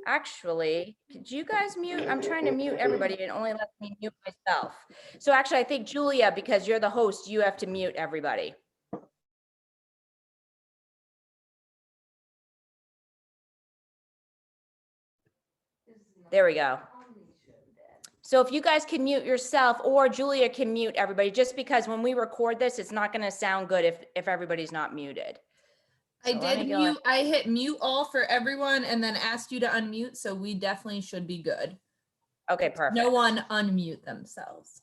Actually, could you guys mute? I'm trying to mute everybody and only let me mute myself. So actually, I think Julia, because you're the host, you have to mute everybody. There we go. So if you guys can mute yourself, or Julia can mute everybody, just because when we record this, it's not going to sound good if everybody's not muted. I did mute. I hit mute all for everyone and then asked you to unmute. So we definitely should be good. Okay, perfect. No one unmute themselves.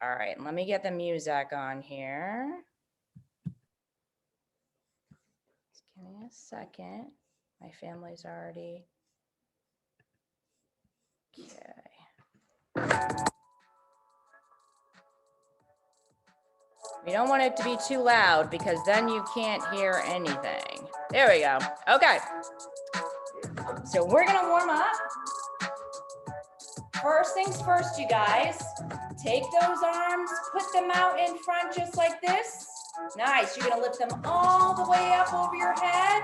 All right, let me get the music on here. Just give me a second. My family's already. Okay. We don't want it to be too loud because then you can't hear anything. There we go. Okay. So we're gonna warm up. First things first, you guys. Take those arms, put them out in front just like this. Nice. You're gonna lift them all the way up over your head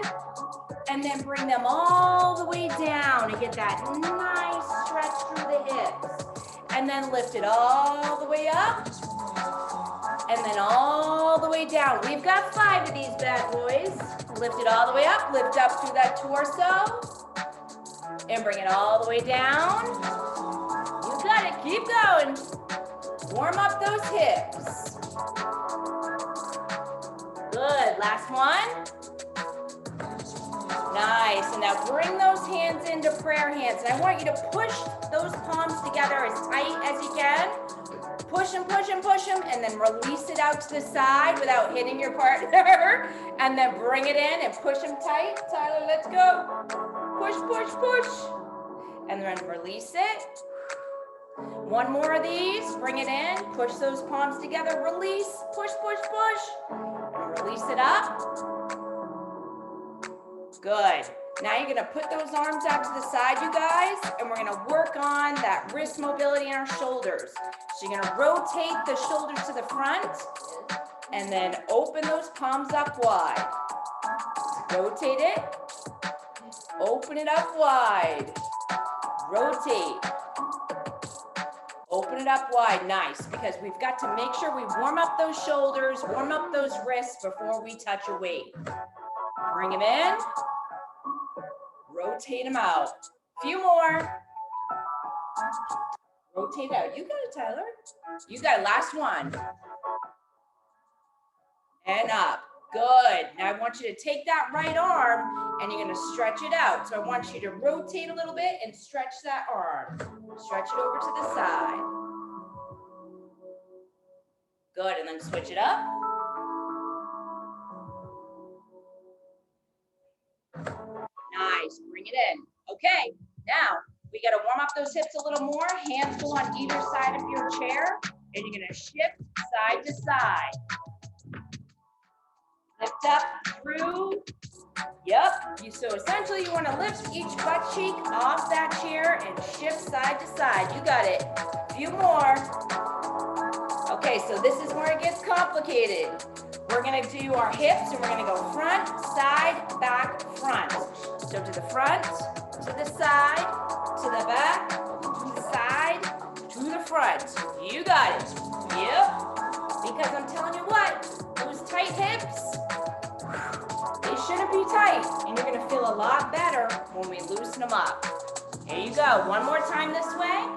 and then bring them all the way down and get that nice stretch through the hips. And then lift it all the way up. And then all the way down. We've got 5 of these bad boys. Lift it all the way up. Lift up through that torso. And bring it all the way down. You got it. Keep going. Warm up those hips. Good. Last one. Nice. And now bring those hands into prayer hands. And I want you to push those palms together as tight as you can. Push them, push them, push them, and then release it out to the side without hitting your partner. And then bring it in and push them tight. Tyler, let's go. Push, push, push. And then release it. One more of these. Bring it in. Push those palms together. Release. Push, push, push. And release it up. Good. Now you're gonna put those arms out to the side, you guys, and we're gonna work on that wrist mobility in our shoulders. So you're gonna rotate the shoulders to the front and then open those palms up wide. Rotate it. Open it up wide. Rotate. Open it up wide. Nice, because we've got to make sure we warm up those shoulders, warm up those wrists before we touch a weight. Bring them in. Rotate them out. A few more. Rotate out. You got it, Tyler. You got it. Last one. And up. Good. Now I want you to take that right arm and you're going to stretch it out. So I want you to rotate a little bit and stretch that arm. Stretch it over to the side. Good. And then switch it up. Nice. Bring it in. Okay. Now we got to warm up those hips a little more. Hands go on either side of your chair and you're going to shift side to side. Lift up through. Yep. So essentially you want to lift each butt cheek off that chair and shift side to side. You got it. A few more. Okay, so this is where it gets complicated. We're going to do our hips and we're going to go front, side, back, front. So to the front, to the side, to the back, to the side, to the front. You got it. Yep. Because I'm telling you what, those tight hips, they shouldn't be tight. And you're going to feel a lot better when we loosen them up. Here you go. One more time this way.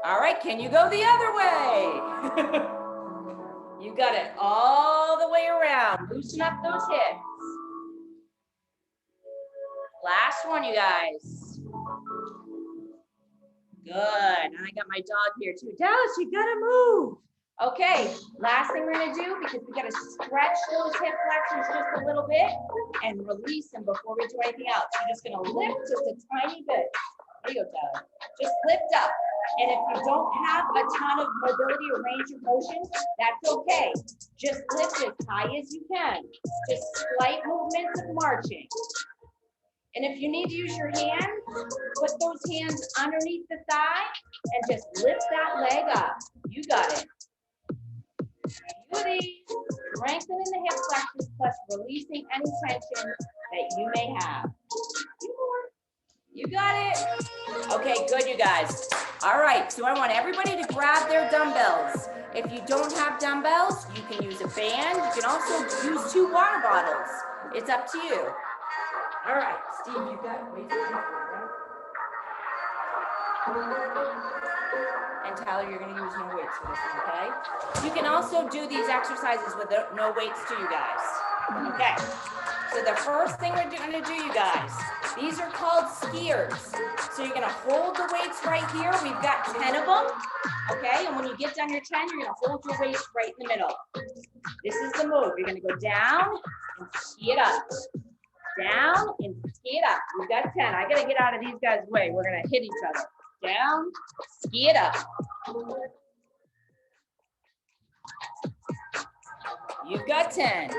All right, can you go the other way? You got it all the way around. Loosen up those hips. Last one, you guys. Good. And I got my dog here too. Dallas, you gotta move. Okay, last thing we're gonna do, because we gotta stretch those hip flexors just a little bit and release them before we do anything else. You're just gonna lift just a tiny bit. There you go, Tyler. Just lift up. And if you don't have a ton of mobility or range of motion, that's okay. Just lift as high as you can. Just slight movements of marching. And if you need to use your hands, put those hands underneath the thigh and just lift that leg up. You got it. Beauty. strengthening the hip flexors plus releasing any tension that you may have. You got it. Okay, good, you guys. All right, so I want everybody to grab their dumbbells. If you don't have dumbbells, you can use a band. You can also use 2 water bottles. It's up to you. All right, Steve, you got weights. And Tyler, you're gonna use no weights for this one, okay? You can also do these exercises with no weights too, you guys. Okay, so the first thing we're gonna do, you guys, these are called skiers. So you're gonna hold the weights right here. We've got 10 of them, okay? And when you get down your 10, you're gonna hold your weights right in the middle. This is the move. You're gonna go down and ski it up. Down and ski it up. We've got 10. I gotta get out of these guys' way. We're gonna hit each other. Down, ski it up. You've got 10.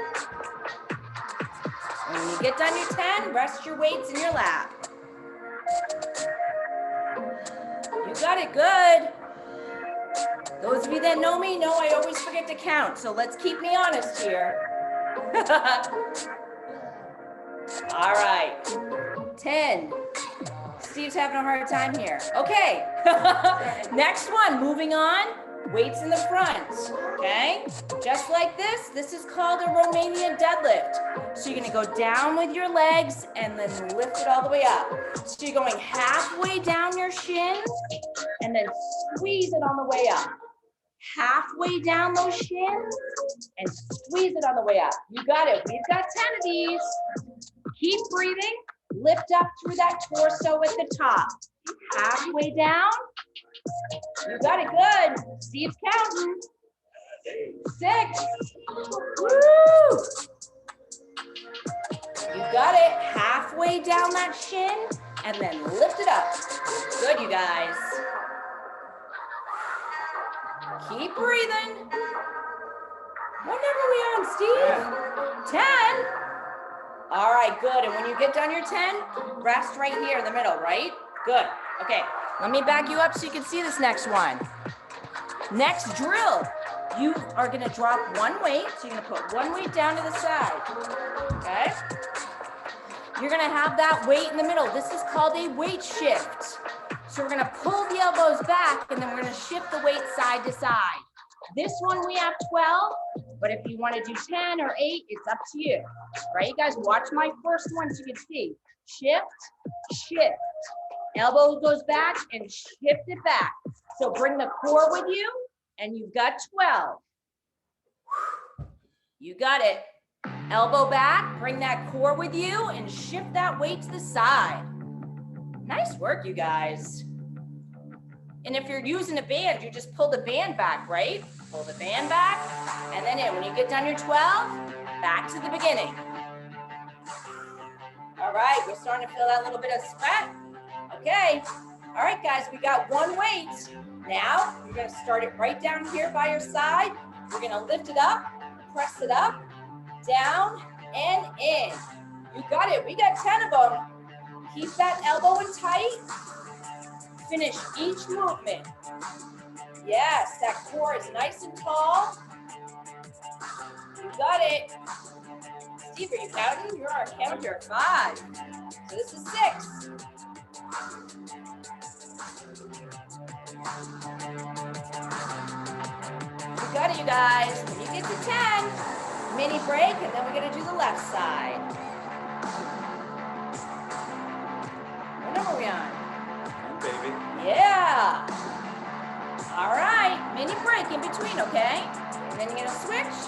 And when you get done your 10, rest your weights in your lap. You got it, good. Those of you that know me know I always forget to count, so let's keep me honest here. All right, 10. Steve's having a hard time here. Okay, next one, moving on, weights in the front, okay? Just like this, this is called a Romanian deadlift. So you're gonna go down with your legs and then lift it all the way up. So you're going halfway down your shins and then squeeze it on the way up. Halfway down those shins and squeeze it on the way up. You got it, we've got 10 of these. Keep breathing. Lift up through that torso at the top. Halfway down. You got it, good. Steve's counting. 6. Woo! You got it. Halfway down that shin and then lift it up. Good, you guys. Keep breathing. What number are we on, Steve? 10. All right, good. And when you get done your 10, rest right here in the middle, right? Good. Okay, let me back you up so you can see this next one. Next drill, you are gonna drop one weight. So you're gonna put one weight down to the side, okay? You're gonna have that weight in the middle. This is called a weight shift. So we're gonna pull the elbows back and then we're gonna shift the weight side to side. This one we have 12, but if you want to do 10 or 8, it's up to you. All right, you guys, watch my first one so you can see. Shift, shift. Elbow goes back and shift it back. So bring the core with you, and you've got 12. You got it. Elbow back, bring that core with you, and shift that weight to the side. Nice work, you guys. And if you're using a band, you just pull the band back, right? Pull the band back, and then in. When you get done your 12, back to the beginning. All right, we're starting to feel that little bit of sweat. Okay. All right, guys, we got one weight. Now, you're gonna start it right down here by your side. You're gonna lift it up, press it up, down, and in. You got it, we got 10 of them. Keep that elbow in tight. Finish each movement. Yes, that core is nice and tall. You got it. Steve, are you counting? You're our counter. 5. So this is 6. You got it, you guys. When you get to 10, mini break, and then we're gonna do the left side. What number are we on? Baby. Yeah. All right, mini break in between, okay? And then you're gonna switch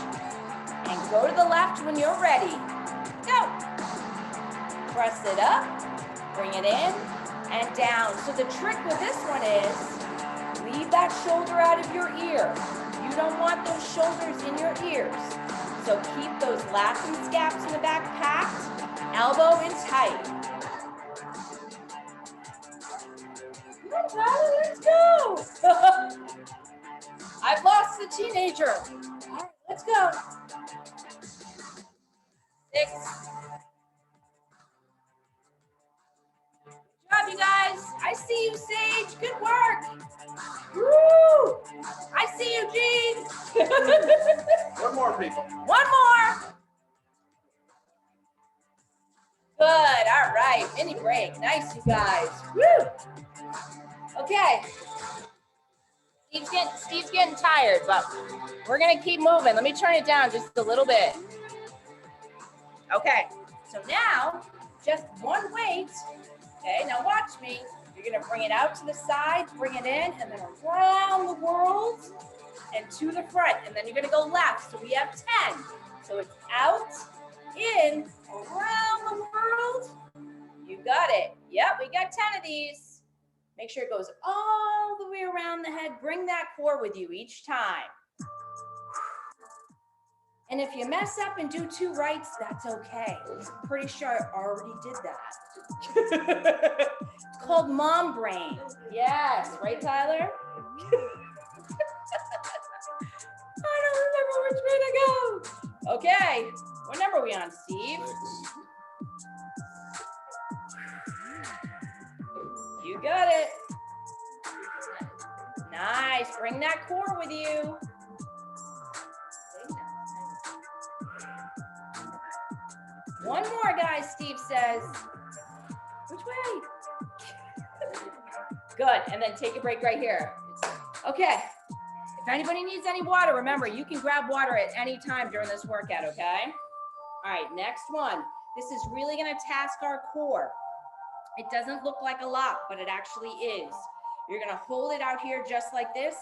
and go to the left when you're ready. Go. Press it up, bring it in and down. So the trick with this one is leave that shoulder out of your ear. You don't want those shoulders in your ears. So keep those lats and scaps in the back packed, elbow in tight. Tyler, let's go. I've lost the teenager. All right, let's go. 6. Good job, you guys. I see you, Sage. Good work. Woo! I see you, Gene. One more, people. One more. Good. All right. Mini break. Nice, you guys. Woo! Okay. Steve's getting tired, but we're gonna keep moving. Let me turn it down just a little bit. Okay. So now, just one weight. Okay. Now watch me. You're gonna bring it out to the side, bring it in, and then around the world and to the front. And then you're gonna go left. So we have 10. So it's out, in, around the world. You got it. Yep, we got 10 of these. Make sure it goes all the way around the head. Bring that core with you each time. And if you mess up and do 2 rights, that's okay. I'm pretty sure I already did that. It's called mom brain. Yes, right, Tyler? I don't remember which way to go. Okay, what number are we on, Steve? You got it. Nice, bring that core with you. One more, guys, Steve says. Which way? Good, and then take a break right here. Okay, if anybody needs any water, remember, you can grab water at any time during this workout, okay? All right, next one. This is really gonna task our core. It doesn't look like a lot, but it actually is. You're gonna hold it out here just like this.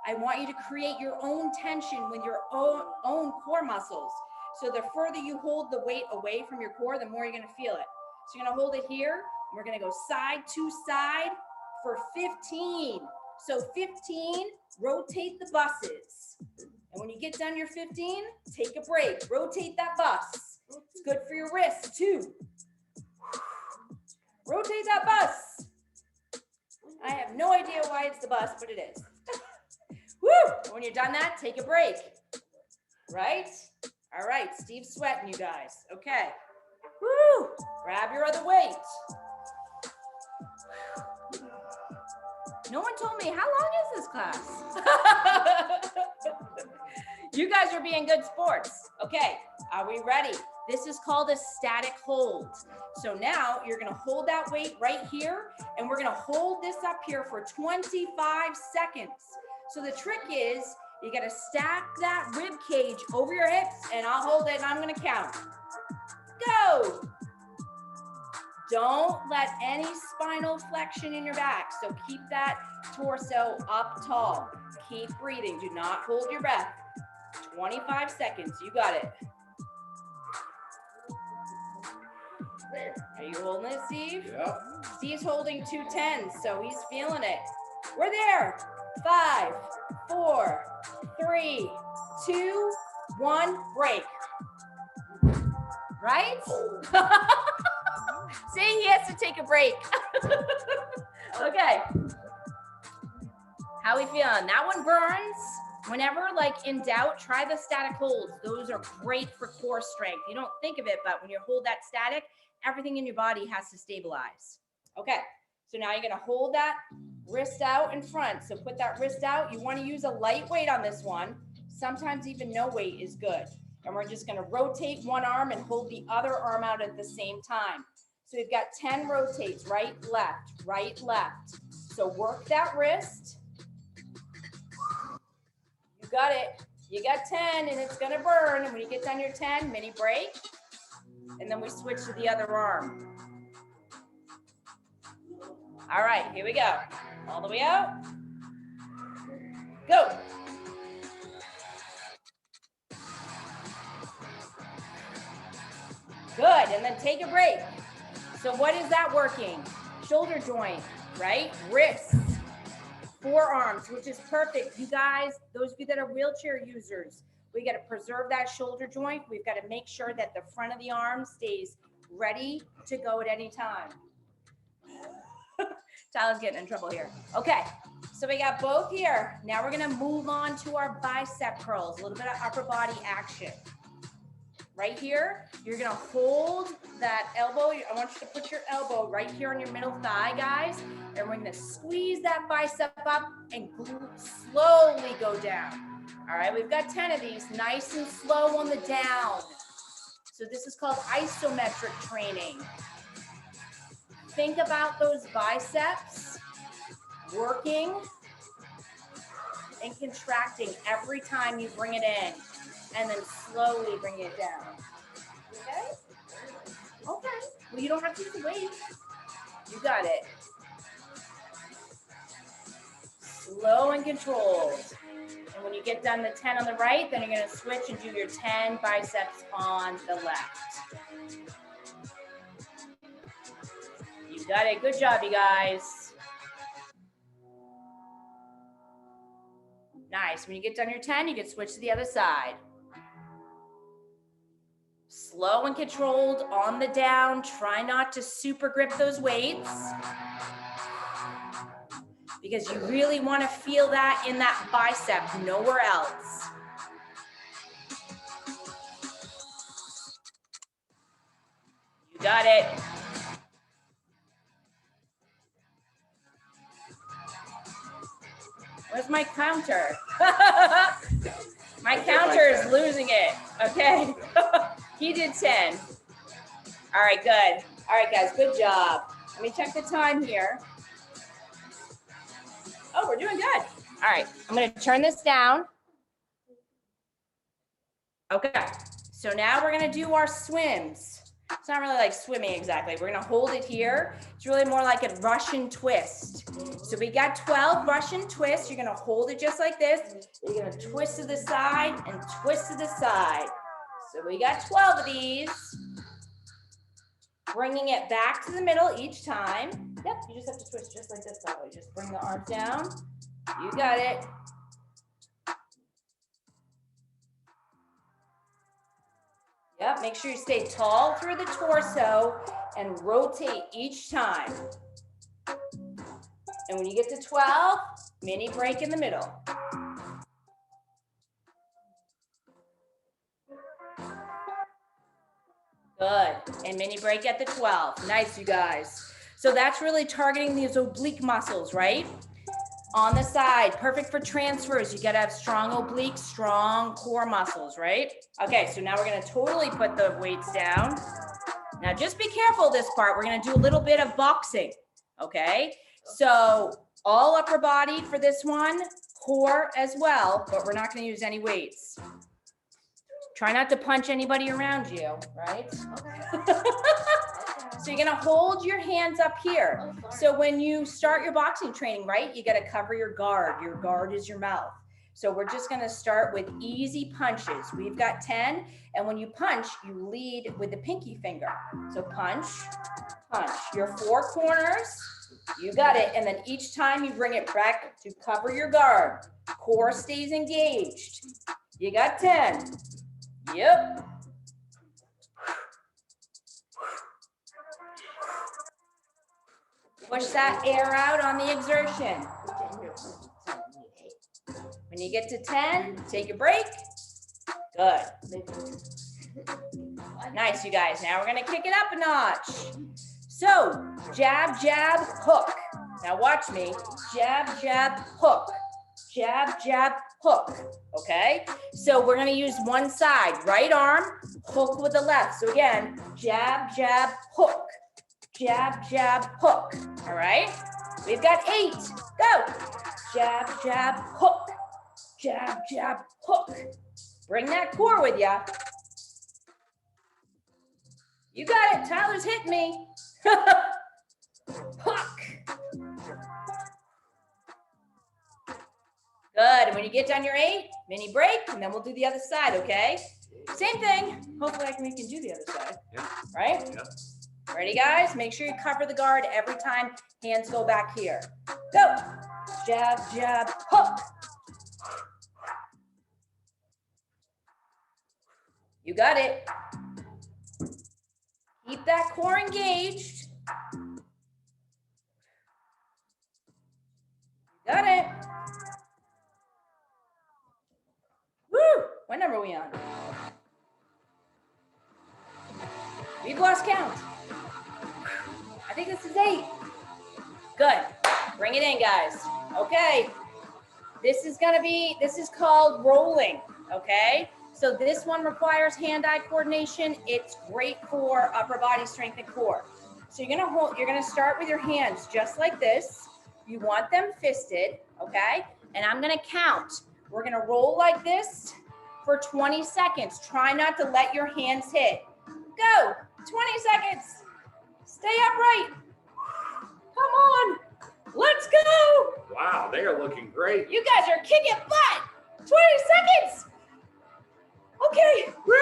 I want you to create your own tension with your own core muscles. So the further you hold the weight away from your core, the more you're gonna feel it. So you're gonna hold it here. And we're gonna go side to side for 15. So 15, rotate the buses. And when you get done your 15, take a break. Rotate that bus. It's good for your wrists too. Rotate that bus. I have no idea why it's the bus, but it is. Woo! When you're done that, take a break. Right? All right, Steve's sweating, you guys. Okay. Woo! Grab your other weight. No one told me, how long is this class? You guys are being good sports. Okay, are we ready? This is called a static hold. So now you're gonna hold that weight right here, and we're gonna hold this up here for 25 seconds. So the trick is, you gotta stack that rib cage over your hips, and I'll hold it and I'm gonna count. Go! Don't let any spinal flexion in your back. So keep that torso up tall. Keep breathing, do not hold your breath. 25 seconds, you got it. Are you holding it, Steve? Yep. Steve's holding 2 10s, so he's feeling it. We're there. 5, 4, 3, 2, 1, break. Right? See, he has to take a break. Okay. How we feeling? That one burns. Whenever, like, in doubt, try the static holds. Those are great for core strength. You don't think of it, but when you hold that static, everything in your body has to stabilize. Okay, so now you're gonna hold that wrist out in front. So put that wrist out. You wanna use a light weight on this one. Sometimes even no weight is good. And we're just gonna rotate one arm and hold the other arm out at the same time. So we've got 10 rotates, right, left, right, left. So work that wrist. You got it. You got 10 and it's gonna burn. And when you get done your 10, mini break. And then we switch to the other arm. All right, here we go. All the way out. Go. Good, and then take a break. So what is that working? Shoulder joint, right? Wrists, forearms, which is perfect. You guys, those of you that are wheelchair users, we got to preserve that shoulder joint. We've got to make sure that the front of the arm stays ready to go at any time. Tyler's getting in trouble here. Okay, so we got both here. Now we're gonna move on to our bicep curls, a little bit of upper body action. Right here, you're gonna hold that elbow. I want you to put your elbow right here on your middle thigh, guys. and we're gonna squeeze that bicep up and slowly go down. All right, we've got 10 of these, nice and slow on the down. So this is called isometric training. Think about those biceps working and contracting every time you bring it in, and then slowly bring it down. Okay? Okay. Well, you don't have to use the weight. You got it. Slow and controlled. And when you get done the 10 on the right, then you're going to switch and do your 10 biceps on the left. You got it. Good job, you guys. Nice. When you get done your 10, you can switch to the other side. Slow and controlled on the down. Try not to super grip those weights, because you really want to feel that in that bicep, nowhere else. You got it. Where's my counter? My counter is losing it. Okay. He did 10. All right, good. All right, guys, good job. Let me check the time here. Oh, we're doing good. All right, I'm going to turn this down. Okay, so now we're going to do our swims. It's not really like swimming exactly. We're going to hold it here. It's really more like a Russian twist. So we got 12 Russian twists. You're going to hold it just like this. You're going to twist to the side and twist to the side. So we got 12 of these. Bringing it back to the middle each time. Yep, you just have to twist just like this that way. Just bring the arms down. You got it. Yep, make sure you stay tall through the torso and rotate each time. And when you get to 12, mini break in the middle. Good, and mini break at the 12. Nice, you guys. So that's really targeting these oblique muscles, right? On the side, perfect for transfers. You gotta have strong obliques, strong core muscles, right? Okay, so now we're gonna totally put the weights down. Now just be careful this part. We're gonna do a little bit of boxing, okay? So all upper body for this one, core as well, but we're not gonna use any weights. Try not to punch anybody around you, right? Okay. So you're gonna hold your hands up here. So when you start your boxing training, right, you gotta cover your guard. Your guard is your mouth. So we're just gonna start with easy punches. We've got 10, and when you punch, you lead with the pinky finger. So punch, punch. Your 4 corners, you got it. And then each time you bring it back to cover your guard. Core stays engaged. You got 10. Yep. Push that air out on the exertion. When you get to 10, take a break. Good. Nice, you guys. Now we're going to kick it up a notch. So, jab, jab, hook. Now watch me. Jab, jab, hook. Jab, jab, hook. Okay? So we're going to use one side. Right arm, hook with the left. So again, jab, jab, hook. Jab, jab, hook. All right? We've got 8. Go. Jab, jab, hook. Jab, jab, hook. Bring that core with ya. You got it. Tyler's hitting me. Hook. Good. And when you get down your 8, mini break, and then we'll do the other side, okay? Same thing. Hopefully we can do the other side. Yep. Right? Yep. Ready, guys? Make sure you cover the guard every time. Hands go back here. Go. Jab, jab, hook. You got it. Keep that core engaged. Got it. Woo! What number are we on? We've lost count. I think this is 8. Good. Bring it in, guys. Okay. This is called rolling, okay? So this one requires hand-eye coordination. It's great for upper body strength and core. So you're gonna start with your hands just like this. You want them fisted, okay? And I'm gonna count. We're gonna roll like this for 20 seconds. Try not to let your hands hit. Go, 20 seconds. Stay upright. Come on, let's go. Wow, they are looking great. You guys are kicking butt. 20 seconds. Okay. Woo!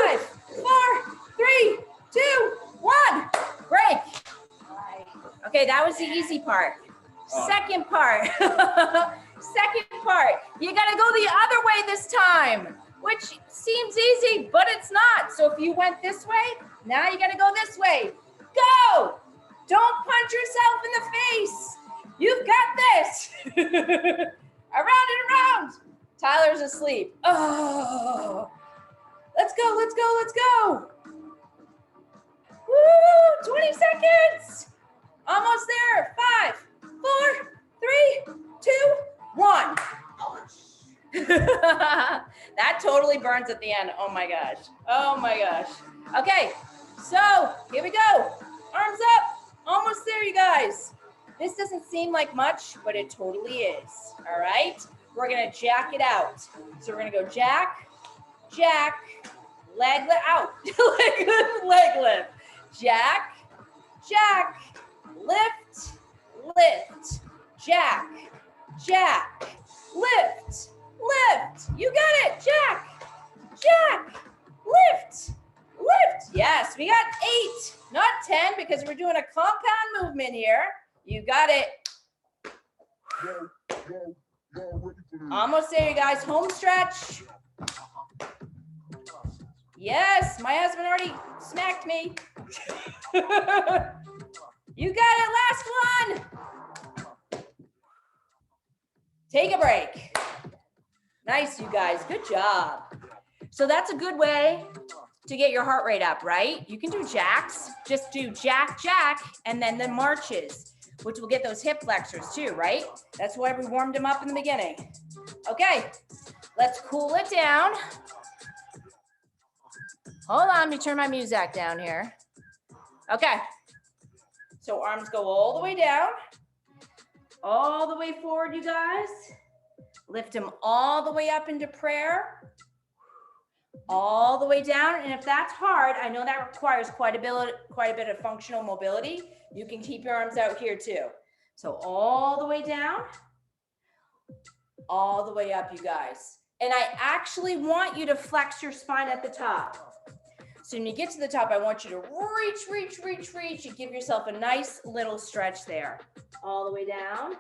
5, 4, 3, 2, 1. Break. Okay, that was the easy part. Second part. Second part. You gotta go the other way this time, which seems easy, but it's not. So if you went this way, now you gotta go this way. Go. Don't punch yourself in the face. You've got this. Around and around. Tyler's asleep. Oh. Let's go, let's go, let's go. Woo, 20 seconds. Almost there. 5, 4, 3, 2, 1. That totally burns at the end. Oh my gosh. Oh my gosh. Okay, so here we go. Arms up. Almost there, you guys. This doesn't seem like much, but it totally is. All right. We're going to jack it out. So we're going to go jack, jack, leg lift out. leg lift. Jack, jack, lift, lift, jack, jack, lift, lift. You got it. Jack, jack, lift, lift. Yes, we got 8, not 10, because we're doing a compound movement here. You got it. Almost there, you guys. Home stretch. Yes, my husband already smacked me. You got it. Last one. Take a break. Nice, you guys. Good job. So that's a good way to get your heart rate up, right? You can do jacks. Just do jack, jack, and then the marches, which will get those hip flexors too, right? That's why we warmed them up in the beginning. Okay, let's cool it down. Hold on, let me turn my music down here. Okay, so arms go all the way down, all the way forward, you guys. Lift them all the way up into prayer, all the way down. And if that's hard, I know that requires quite a bit of functional mobility. You can keep your arms out here too. So all the way down, all the way up, you guys. And I actually want you to flex your spine at the top. So when you get to the top, I want you to reach, reach, reach, reach. You give yourself a nice little stretch there. All the way down.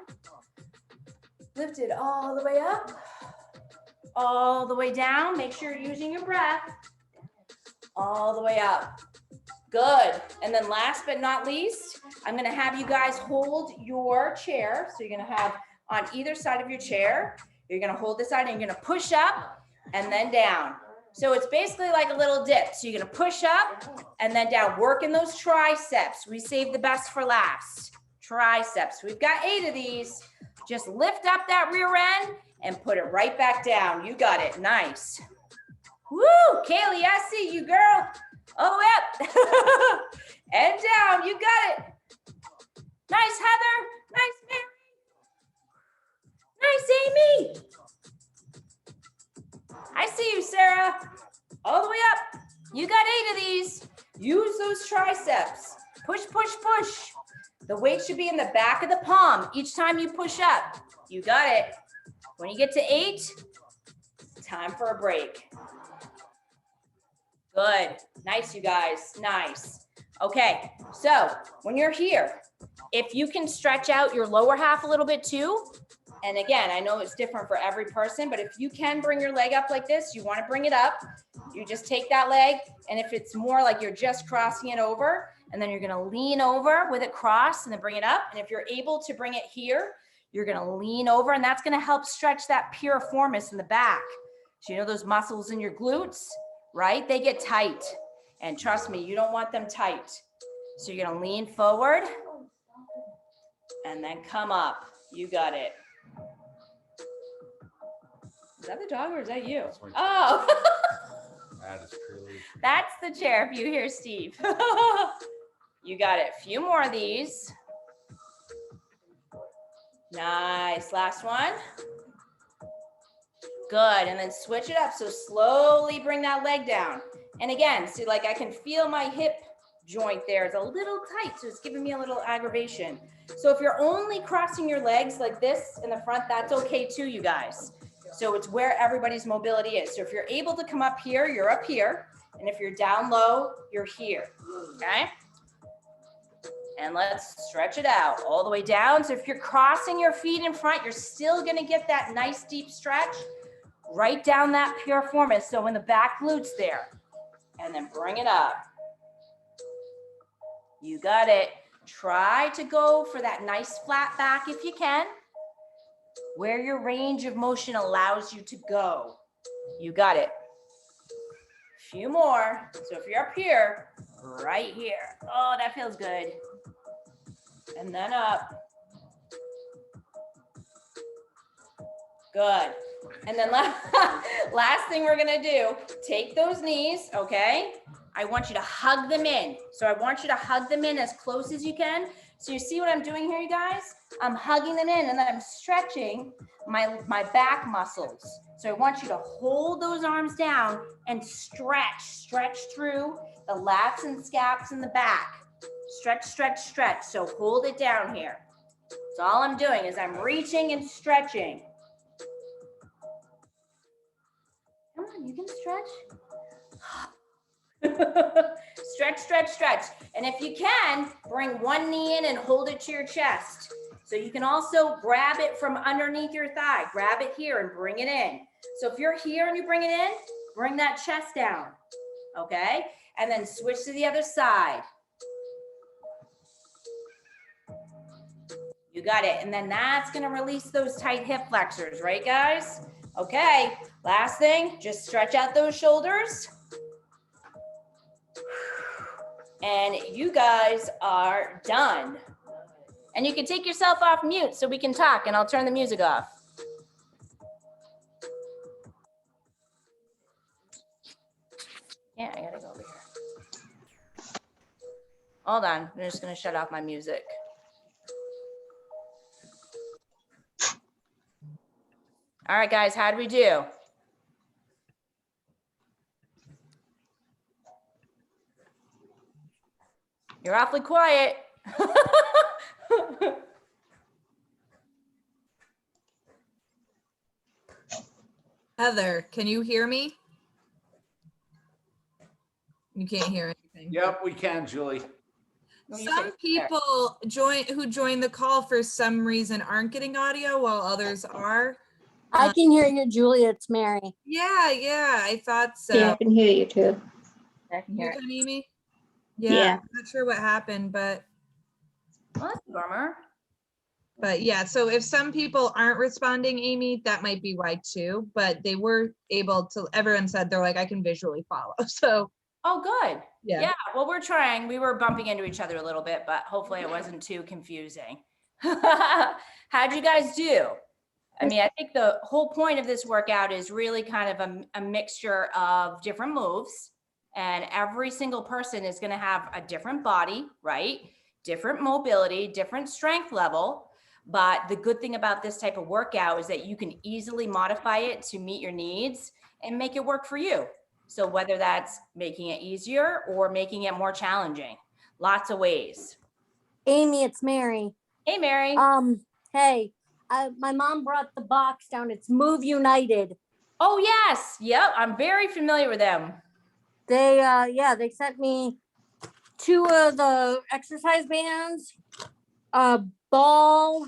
Lift it all the way up. All the way down. Make sure you're using your breath. All the way up. Good. And then last but not least, I'm going to have you guys hold your chair. So you're going to have on either side of your chair, you're going to hold this side and you're going to push up and then down. So it's basically like a little dip. So you're going to push up and then down. Working those triceps. We save the best for last. Triceps. We've got 8 of these. Just lift up that rear end and put it right back down. You got it. Nice. Woo! Kaylee, I see you, girl. All the way up. And down. You got it. Nice, Heather. Nice, Mary. Nice, Amy. I see you, Sarah. All the way up. You got 8 of these. Use those triceps. Push, push, push. The weight should be in the back of the palm each time you push up. You got it. When you get to 8, time for a break. Good. Nice, you guys. Nice. Okay, so when you're here, if you can stretch out your lower half a little bit too, and again, I know it's different for every person, but if you can bring your leg up like this, you want to bring it up, you just take that leg, and if it's more like you're just crossing it over, and then you're going to lean over with it crossed and then bring it up. And if you're able to bring it here, you're going to lean over, and that's going to help stretch that piriformis in the back. So you know those muscles in your glutes, right? They get tight. And trust me, you don't want them tight. So you're going to lean forward. And then come up. You got it. Is that the dog or is that you? Oh. That is truly. That's the chair if you hear Steve. You got it. A few more of these. Nice. Last one. Good. And then switch it up. So slowly bring that leg down. And again, see, like I can feel my hip joint there. It's a little tight, so it's giving me a little aggravation. So if you're only crossing your legs like this in the front, that's okay too, you guys. So it's where everybody's mobility is. So if you're able to come up here, you're up here. And if you're down low, you're here, okay? And let's stretch it out all the way down. So if you're crossing your feet in front, you're still gonna get that nice deep stretch right down that piriformis. So in the back glutes there. And then bring it up. You got it. Try to go for that nice flat back if you can, where your range of motion allows you to go. You got it. Few more. So if you're up here, right here. Oh, that feels good. And then up. Good. And then last thing we're gonna do, take those knees, okay? I want you to hug them in. So I want you to hug them in as close as you can. So you see what I'm doing here, you guys? I'm hugging them in and then I'm stretching my back muscles. So I want you to hold those arms down and stretch through the lats and scaps in the back. Stretch, stretch, stretch. So hold it down here. So all I'm doing is I'm reaching and stretching. Come on, you can stretch. Stretch, stretch, stretch. And if you can, bring one knee in and hold it to your chest. So you can also grab it from underneath your thigh. Grab it here and bring it in. So if you're here and you bring it in, bring that chest down. Okay? And then switch to the other side. You got it. And then that's going to release those tight hip flexors, right, guys? Okay. Last thing, just stretch out those shoulders. And you guys are done. And you can take yourself off mute so we can talk and I'll turn the music off. Yeah, I gotta go over here. Hold on, I'm just gonna shut off my music. All right, guys, how'd we do? You're awfully quiet. Heather, can you hear me? You can't hear anything. Yep, we can, Julie. Some people who join the call for some reason aren't getting audio while others are. I can hear you, Julia. It's Mary. Yeah, I thought so. Yeah, I can hear you too. I can hear You it. can hear me? Yeah, I'm not sure what happened, but Well, that's a bummer. yeah, so if some people aren't responding, Amy, that might be why too, but they were able to, everyone said they're like, I can visually follow. So Oh, good. yeah. Yeah, well, we're trying. We were bumping into each other a little bit, but hopefully it wasn't too confusing. How'd you guys do? I mean, I think the whole point of this workout is really kind of a mixture of different moves, and every single person is going to have a different body, right? Different mobility, different strength level. But the good thing about this type of workout is that you can easily modify it to meet your needs and make it work for you. So whether that's making it easier or making it more challenging, lots of ways. Amy, it's Mary. Hey, Mary. Hey, my mom brought the box down. It's Move United. Oh, yes. Yep. I'm very familiar with them. They sent me 2 of the exercise bands, a ball.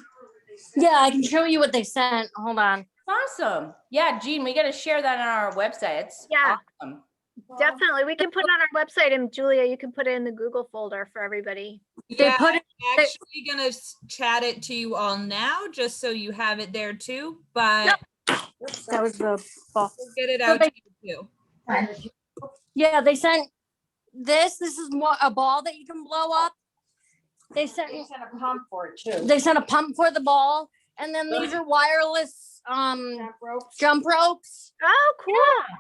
Yeah, I can show you what they sent. Hold on. Awesome. Yeah, Jean, we got to share that on our website. It's awesome. Definitely. We can put it on our website, and Julia, you can put it in the Google folder for everybody. They put it. I'm actually gonna chat it to you all now, just so you have it there too. But That was the ball. we'll get it out to you too. Yeah, they sent this. This is a ball that you can blow up. They sent me sent a pump for it too. they sent a pump for the ball, and then these are wireless jump ropes Oh, cool.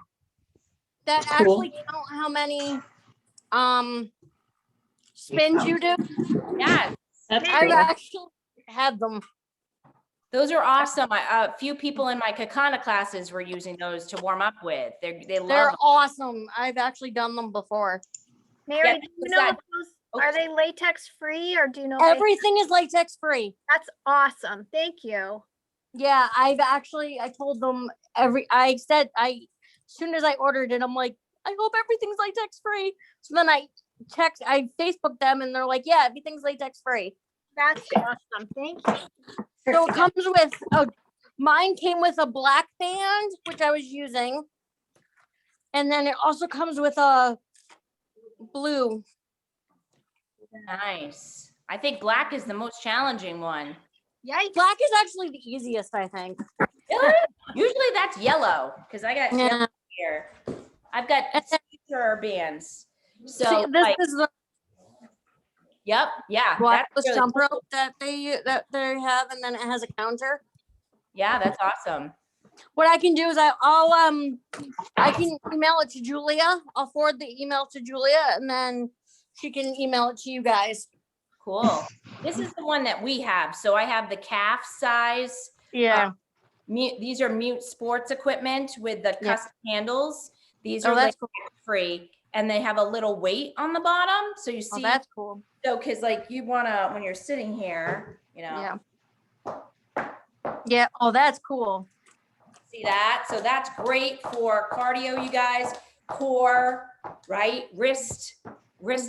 that actually count how many spins you do. Yeah, That's I've cool. actually had them. those are awesome. A few people in my Kakana classes were using those to warm up with. They love They're them. awesome. I've actually done them before. Mary, Yeah, do you what's know that? if those, Oh. are they latex free or do you know? If they- Everything is latex free. That's awesome. Thank you. Yeah, I told them as soon as I ordered it, I'm like, I hope everything's latex free. So then I Facebooked them and they're like, yeah, everything's latex free. That's awesome. Thank you. So it comes with, mine came with a black band, which I was using. And then it also comes with a blue. Nice. I think black is the most challenging one. Yikes. Black is actually the easiest, I think. Really? Usually that's yellow because I got Yeah. yellow here. I've got And then- signature bands. So See, this like, is the yep, yeah, wireless that's really jump cool. rope that they have, and then it has a counter. Yeah, that's awesome. What I can do is I can email it to Julia. I'll forward the email to Julia, and then she can email it to you guys. Cool. This is the one that we have. So I have the calf size. Yeah. These are Mute Sports equipment with the Yeah. custom handles. These Oh, are that's latex free, and they have a little weight on the bottom. So you Oh, see, that's cool. so because like you wanna when you're sitting here, you know, Yeah. Yeah. Oh, that's cool. see that? So that's great for cardio, you guys. Core, right? Wrist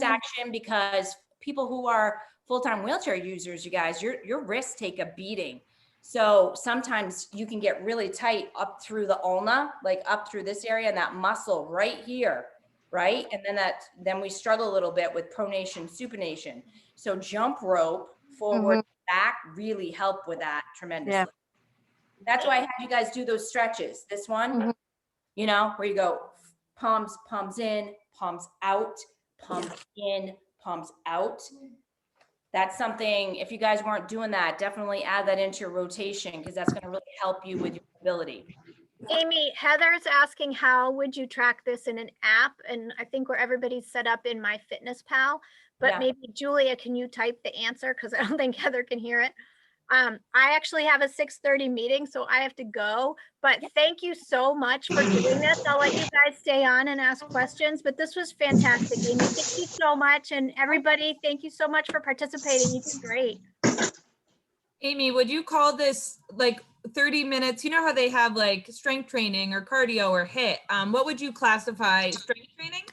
action, because people who are full-time wheelchair users, you guys, your wrists take a beating. So sometimes you can get really tight up through the ulna, like up through this area and that muscle right here, right? And then we struggle a little bit with pronation, supination. So jump rope, forward, back really help with that tremendously. That's why I had you guys do those stretches. This one, you know, where you go palms in, palms out, palms in, palms out. That's something, if you guys weren't doing that, definitely add that into your rotation because that's going to really help you with your mobility. Amy, Heather's asking how would you track this in an app? And I think where everybody's set up in MyFitnessPal, but Yeah. maybe Julia, can you type the answer? Because I don't think Heather can hear it. I actually have a 6:30 meeting, so I have to go, but thank you so much for doing this. I'll let you guys stay on and ask questions, but this was fantastic. Amy, thank you so much. And everybody, thank you so much for participating. You did great. Amy, would you call this like 30 minutes? You know how they have like strength training or cardio or HIIT. What would you classify strength training?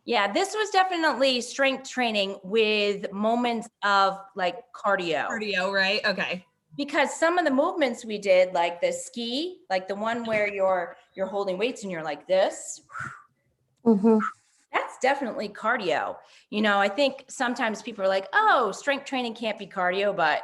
Yeah, this was definitely strength training with moments of like cardio. Cardio, right? Okay. Because some of the movements we did, like the ski, like the one where you're holding weights and you're like this, that's definitely cardio. You know, I think sometimes people are like, oh, strength training can't be cardio, but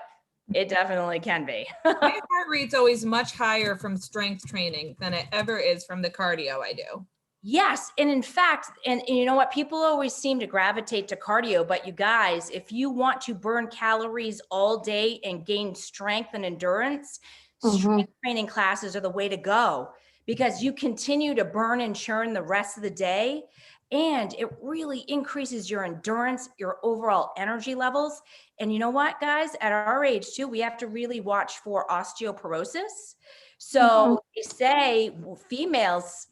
it definitely can be. My heart rate's always much higher from strength training than it ever is from the cardio I do. Yes. And in fact, and you know what? People always seem to gravitate to cardio, but you guys, if you want to burn calories all day and gain strength and endurance, strength training classes are the way to go because you continue to burn and churn the rest of the day. And it really increases your endurance, your overall energy levels. And you know what, guys, at our age too, we have to really watch for osteoporosis. So they say females,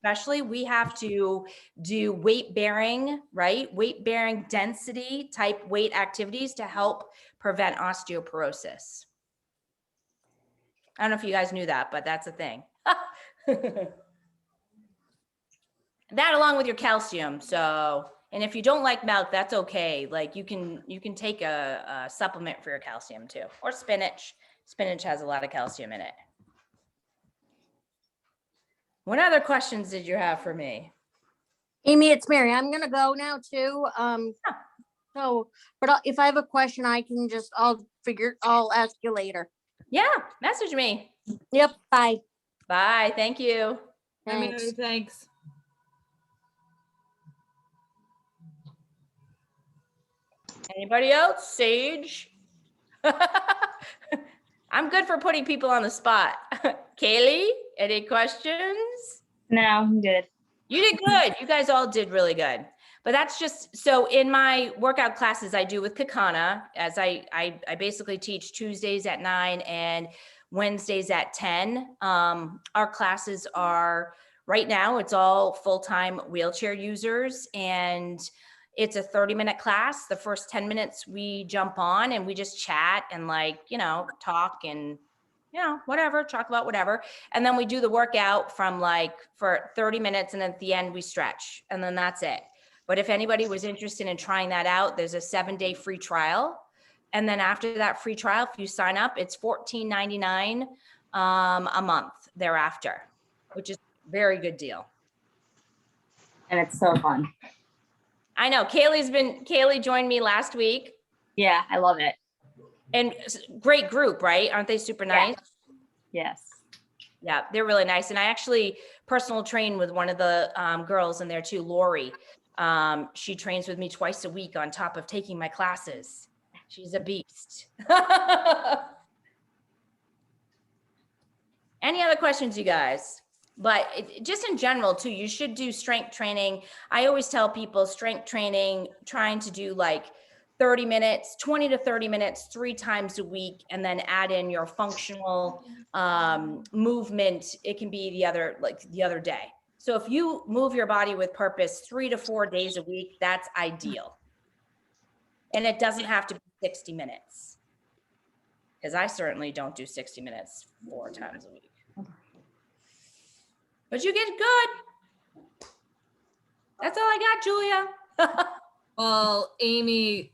especially, we have to do weight bearing, right? Weight bearing density type weight activities to help prevent osteoporosis. I don't know if you guys knew that, but that's a thing. That along with your calcium. So, and if you don't like milk, that's okay. Like you can take a supplement for your calcium too, or spinach. Spinach has a lot of calcium in it. What other questions did you have for me? Amy, it's Mary. I'm gonna go now too. So, but if I have a question, I'll ask you later. Yeah, message me. Yep. Bye. Bye. Thank you. Thanks. Thanks. Anybody else? Sage? I'm good for putting people on the spot. Kaylee, any questions? No, I'm good. You did good. You guys all did really good. But that's just, so in my workout classes I do with Kakana, as I basically teach Tuesdays at 9 and Wednesdays at 10. Our classes are, right now, it's all full-time wheelchair users, and it's a 30-minute class. The first 10 minutes we jump on and we just chat and talk and whatever, talk about whatever. And then we do the workout for 30 minutes. And then at the end we stretch, and then that's it. But if anybody was interested in trying that out, there's a 7-day free trial. And then after that free trial, if you sign up, it's $14.99 a month thereafter, which is a very good deal. And it's so fun. I know Kaylee joined me last week, Yeah, I love it. and great group, right? Aren't they super nice? Yes. Yeah, they're really nice. And I actually personal train with one of the girls in there too, Lori. She trains with me twice a week on top of taking my classes. She's a beast. Any other questions, you guys? But just in general too, you should do strength training. I always tell people strength training, trying to do 30 minutes, 20 to 30 minutes, 3 times a week, and then add in your functional movement. It can be the other day. So if you move your body with purpose 3 to 4 days a week, that's ideal. And it doesn't have to be 60 minutes. Because I certainly don't do 60 minutes 4 times a week. But you get good. That's all I got, Julia. Well, Amy,